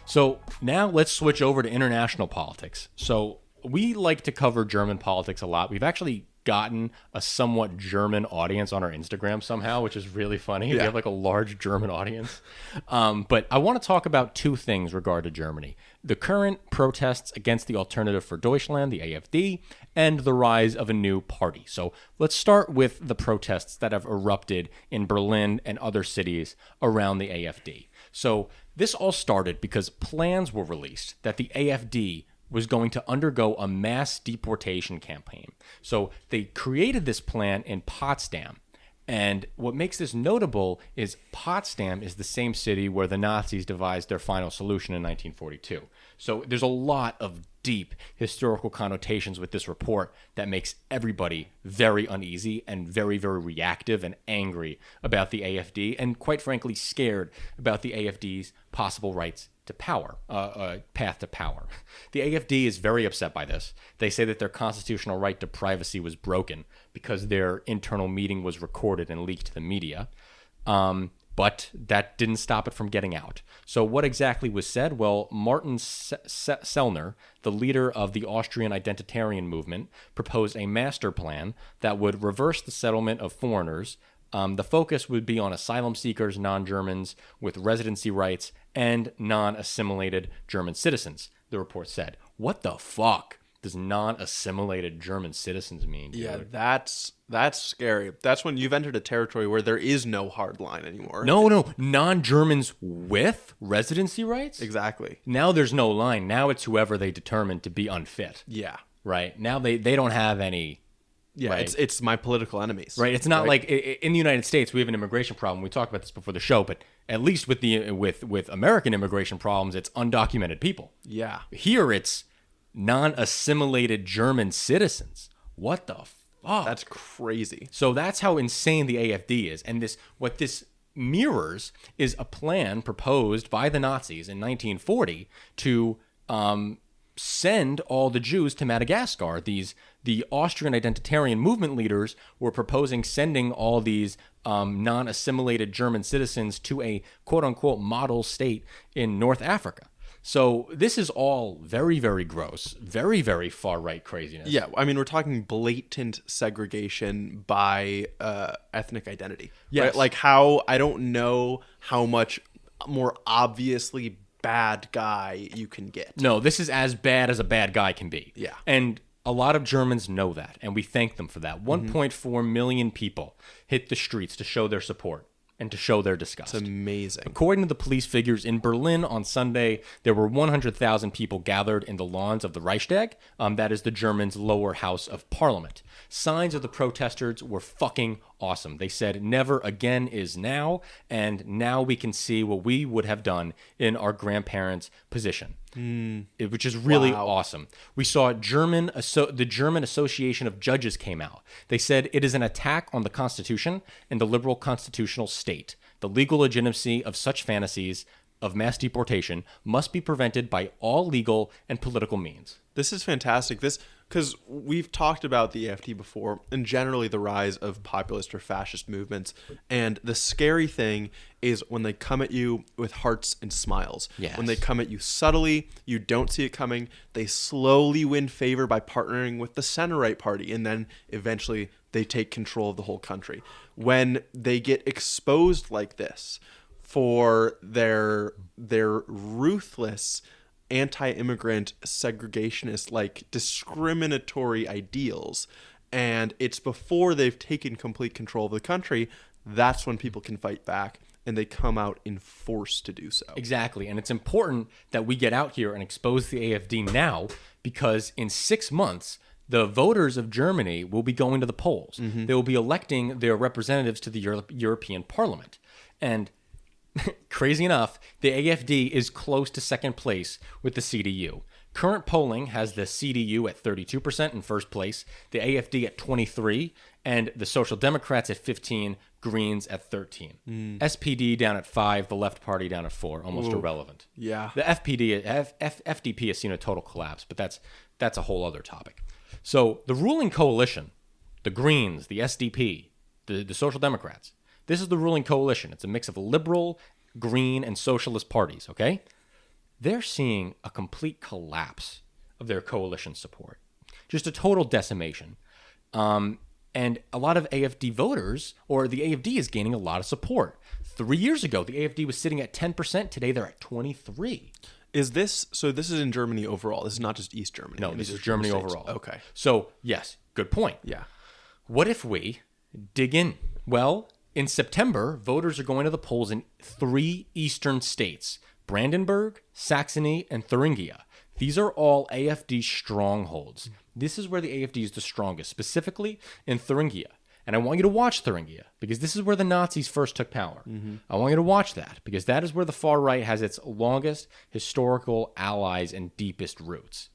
So now let's switch over to international politics. So we like to cover German politics a lot. We've actually gotten a somewhat German audience on our Instagram somehow, which is really funny. We have like a large German audience. But I want to talk about two things regarding Germany. The current protests against the Alternative for Deutschland, the AfD, and the rise of a new party. So let's start with the protests that have erupted in Berlin and other cities around the AfD. So this all started because plans were released that the AfD was going to undergo a mass deportation campaign. So they created this plan in Potsdam. And what makes this notable is Potsdam is the same city where the Nazis devised their final solution in 1942. So there's a lot of deep historical connotations with this report that makes everybody very uneasy and very, very reactive and angry about the AfD, and quite frankly scared about the AfD's possible rights to power, path to power. The AfD is very upset by this. They say that their constitutional right to privacy was broken because their internal meeting was recorded and leaked to the media. But that didn't stop it from getting out. So what exactly was said? Well, Martin Sellner, the leader of the Austrian identitarian movement, proposed a master plan that would reverse the settlement of foreigners. The focus would be on asylum seekers, non-Germans with residency rights, and non-assimilated German citizens, the report said. What the fuck does non-assimilated German citizens mean, dude? Yeah, that's scary. That's when you've entered a territory where there is no hard line anymore. No. Non-Germans with residency rights? Exactly. Now there's no line. Now it's whoever they determine to be unfit. Yeah. Right? Now they don't have any... Yeah, right? It's my political enemies. Right. It's not like in the United States we have an immigration problem. We talked about this before the show, but at least with with American immigration problems, it's undocumented people. Yeah. Here it's non-assimilated German citizens. What the fuck? That's crazy. So that's how insane the AfD is, and what this mirrors is a plan proposed by the Nazis in 1940 to send all the Jews to Madagascar. The Austrian identitarian movement leaders were proposing sending all these non-assimilated German citizens to a quote-unquote model state in North Africa. So this is all very, very gross, very, very far-right craziness. Yeah, I mean, we're talking blatant segregation by ethnic identity. Yes. Right? Like how, I don't know how much more obviously bad guy you can get. No, this is as bad as a bad guy can be. Yeah. And a lot of Germans know that, and we thank them for that. 1.4 million people hit the streets to show their support and to show their disgust. It's amazing. According to the police figures, in Berlin on Sunday, there were 100,000 people gathered in the lawns of the Reichstag. That is the Germans' lower house of parliament. Signs of the protesters were fucking awesome. They said, "Never again is now, and now we can see what we would have done in our grandparents' position." Which is really awesome. We saw the German Association of Judges came out. They said it is an attack on the Constitution and the liberal constitutional state. The legal legitimacy of such fantasies of mass deportation must be prevented by all legal and political means. This is fantastic. Because we've talked about the AfD before, and generally the rise of populist or fascist movements. And the scary thing is when they come at you with hearts and smiles. Yes. When they come at you subtly, you don't see it coming. They slowly win favor by partnering with the center-right party, and then eventually they take control of the whole country. When they get exposed like this for their ruthless anti-immigrant, segregationist, like discriminatory ideals, and it's before they've taken complete control of the country, that's when people can fight back, and they come out in force to do so. Exactly, and it's important that we get out here and expose the AfD now, because in 6 months, the voters of Germany will be going to the polls. They will be electing their representatives to the European Parliament. And crazy enough, the AfD is close to second place with the CDU. Current polling has the CDU at 32% in first place, the AfD at 23%, and the Social Democrats at 15%, Greens at 13%. SPD down at 5%, the Left Party down at 4%, almost irrelevant. Yeah. The FDP has seen a total collapse, but that's a whole other topic. So the ruling coalition, the Greens, the SDP, the Social Democrats, this is the ruling coalition. It's a mix of liberal, green, and socialist parties, okay? they're seeing a complete collapse of their coalition support. Just a total decimation. And a lot of AfD voters, or the AfD is gaining a lot of support. 3 years ago, the AfD was sitting at 10%. Today, they're at 23%. So this is in Germany overall. This is not just East Germany. No, this is Germany states. overall. Okay. So, yes, good point. Yeah. What if we dig in? Well, in September, voters are going to the polls in 3 eastern states: Brandenburg, Saxony, and Thuringia. These are all AfD strongholds. This is where the AfD is the strongest, specifically in Thuringia. And I want you to watch Thuringia, because this is where the Nazis first took power. I want you to watch that, because that is where the far right has its longest historical allies and deepest roots.